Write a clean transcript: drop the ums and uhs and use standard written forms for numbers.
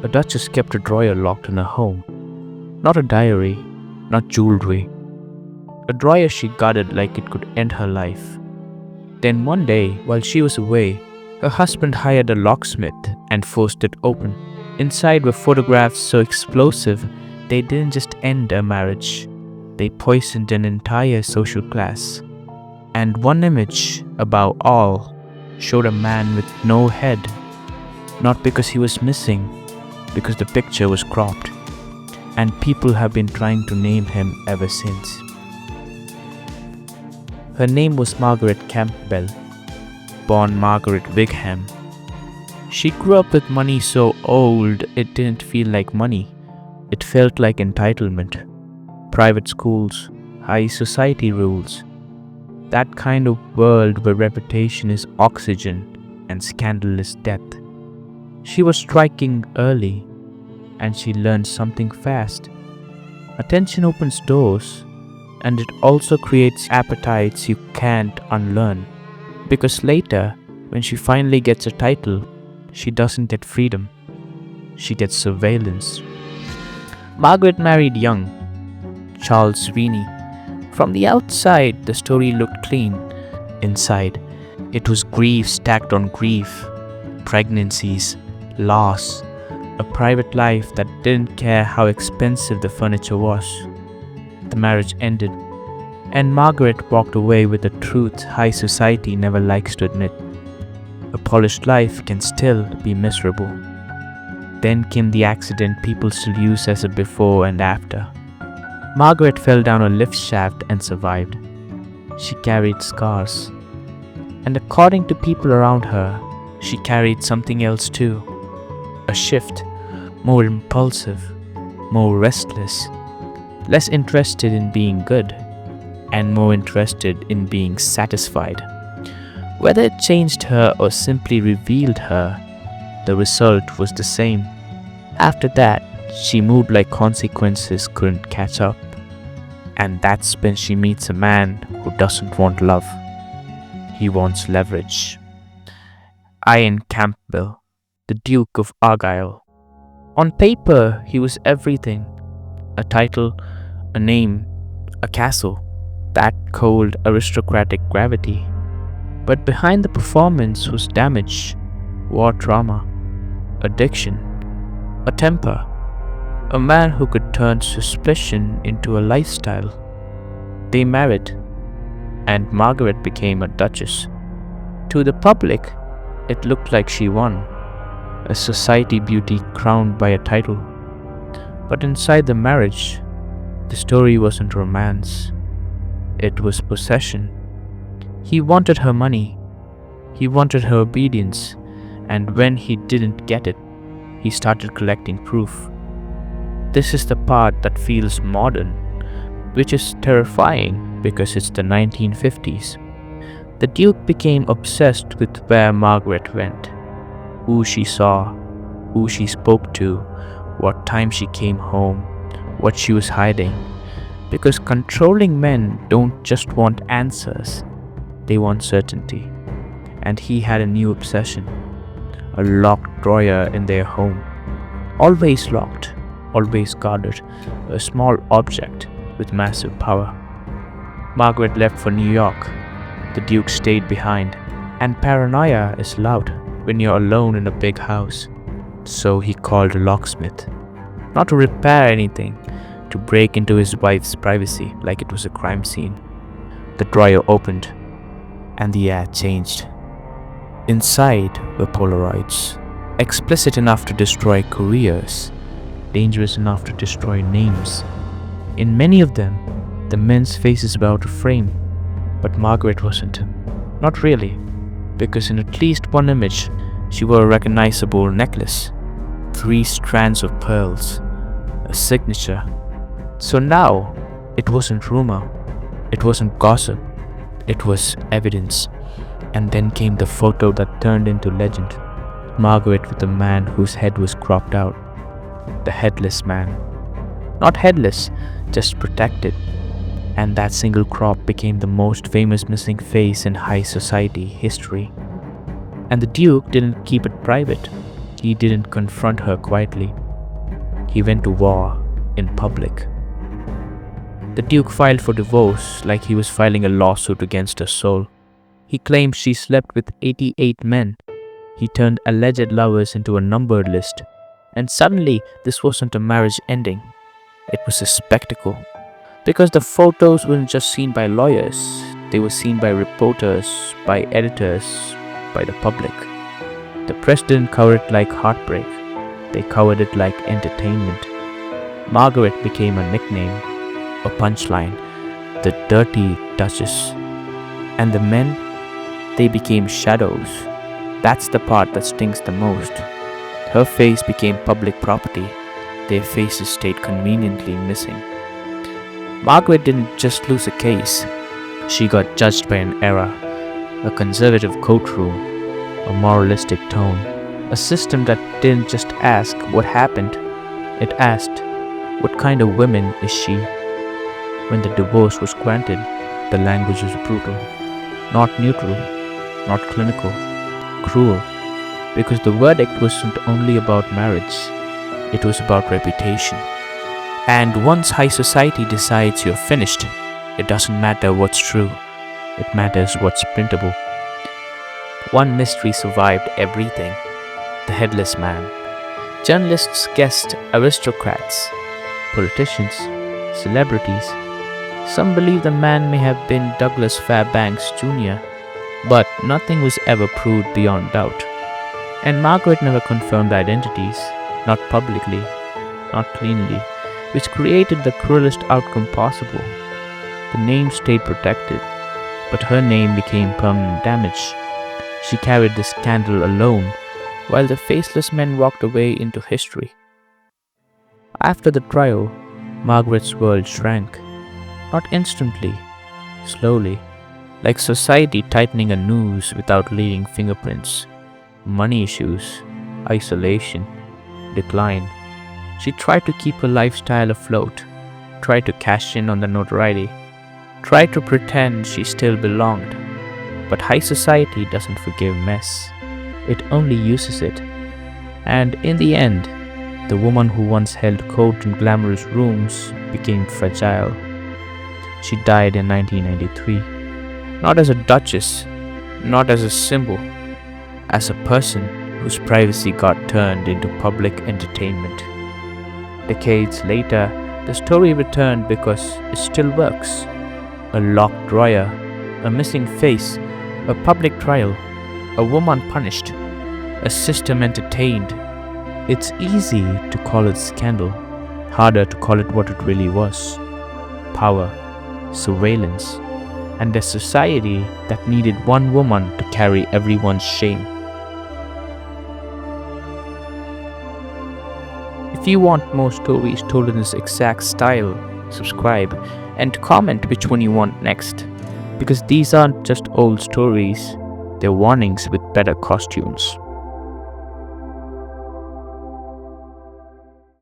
A duchess kept a drawer locked in her home. Not a diary, not jewelry. A drawer she guarded like it could end her life. Then one day, while she was away, her husband hired a locksmith and forced it open. Inside were photographs so explosive they didn't just end a marriage, they poisoned an entire social class. And one image, above all, showed a man with no head, not because he was missing, because the picture was cropped, and people have been trying to name him ever since. Her name was Margaret Campbell, born Margaret Wigham. She grew up with money so old it didn't feel like money, it felt like entitlement. Private schools, high society rules, that kind of world where reputation is oxygen and scandal is death. She was striking early, and she learned something fast. Attention opens doors, and it also creates appetites you can't unlearn. Because later, when she finally gets a title, she doesn't get freedom, she gets surveillance. Margaret married young, Charles Sweeney. From the outside, the story looked clean. Inside, it was grief stacked on grief, pregnancies, loss, a private life that didn't care how expensive the furniture was. The marriage ended, and Margaret walked away with the truth high society never likes to admit. A polished life can still be miserable. Then came the accident people still use as a before and after. Margaret fell down a lift shaft and survived. She carried scars. And according to people around her, she carried something else too. A shift, more impulsive, more restless, less interested in being good, and more interested in being satisfied. Whether it changed her or simply revealed her, the result was the same. After that, she moved like consequences couldn't catch up. And that's when she meets a man who doesn't want love. He wants leverage. Ian Campbell, the Duke of Argyll. On paper, he was everything. A title, a name, a castle. That cold aristocratic gravity. But behind the performance was damage, war trauma, addiction, a temper. A man who could turn suspicion into a lifestyle. They married, and Margaret became a duchess. To the public, it looked like she won, a society beauty crowned by a title. But inside the marriage, the story wasn't romance. It was possession. He wanted her money. He wanted her obedience. And when he didn't get it, he started collecting proof. This is the part that feels modern, which is terrifying because it's the 1950s. The Duke became obsessed with where Margaret went, who she saw, who she spoke to, what time she came home, what she was hiding. Because controlling men don't just want answers, they want certainty. And he had a new obsession, a locked drawer in their home. Always locked. Always guarded, a small object with massive power. Margaret left for New York. The Duke stayed behind. And paranoia is loud when you're alone in a big house. So he called a locksmith. Not to repair anything, to break into his wife's privacy like it was a crime scene. The drawer opened, and the air changed. Inside were Polaroids, explicit enough to destroy careers, dangerous enough to destroy names. In many of them, the men's faces were out of frame, but Margaret wasn't. Not really, because in at least one image, she wore a recognizable necklace, 3 strands of pearls, a signature. So now, it wasn't rumor, it wasn't gossip, it was evidence. And then came the photo that turned into legend. Margaret with a man whose head was cropped out. The headless man. Not headless, just protected. And that single crop became the most famous missing face in high society history. And the Duke didn't keep it private. He didn't confront her quietly. He went to war in public. The Duke filed for divorce like he was filing a lawsuit against her soul. He claimed she slept with 88 men. He turned alleged lovers into a numbered list. And suddenly, this wasn't a marriage ending. It was a spectacle. Because the photos weren't just seen by lawyers, they were seen by reporters, by editors, by the public. The press didn't cover it like heartbreak. They covered it like entertainment. Margaret became a nickname, a punchline, the dirty Duchess. And the men, they became shadows. That's the part that stings the most. Her face became public property. Their faces stayed conveniently missing. Margaret didn't just lose a case. She got judged by an era, a conservative courtroom, a moralistic tone, a system that didn't just ask what happened. It asked, what kind of woman is she? When the divorce was granted, the language was brutal. Not neutral, not clinical, cruel. Because the verdict wasn't only about marriage, it was about reputation. And once high society decides you're finished, it doesn't matter what's true, it matters what's printable. One mystery survived everything: the headless man. Journalists guessed aristocrats, politicians, celebrities. Some believe the man may have been Douglas Fairbanks Jr., but nothing was ever proved beyond doubt. And Margaret never confirmed identities, not publicly, not cleanly, which created the cruelest outcome possible. The name stayed protected, but her name became permanent damage. She carried the scandal alone, while the faceless men walked away into history. After the trial, Margaret's world shrank. Not instantly, slowly, like society tightening a noose without leaving fingerprints. Money issues, isolation, decline. She tried to keep her lifestyle afloat, tried to cash in on the notoriety, tried to pretend she still belonged. But high society doesn't forgive mess. It only uses it. And in the end, the woman who once held court in glamorous rooms became fragile. She died in 1993, not as a duchess, not as a symbol, as a person whose privacy got turned into public entertainment. Decades later, the story returned because it still works. A locked drawer, a missing face, a public trial, a woman punished, a system entertained. It's easy to call it scandal, harder to call it what it really was: power, surveillance, and a society that needed one woman to carry everyone's shame. If you want more stories told in this exact style, subscribe and comment which one you want next, because these aren't just old stories, they're warnings with better costumes.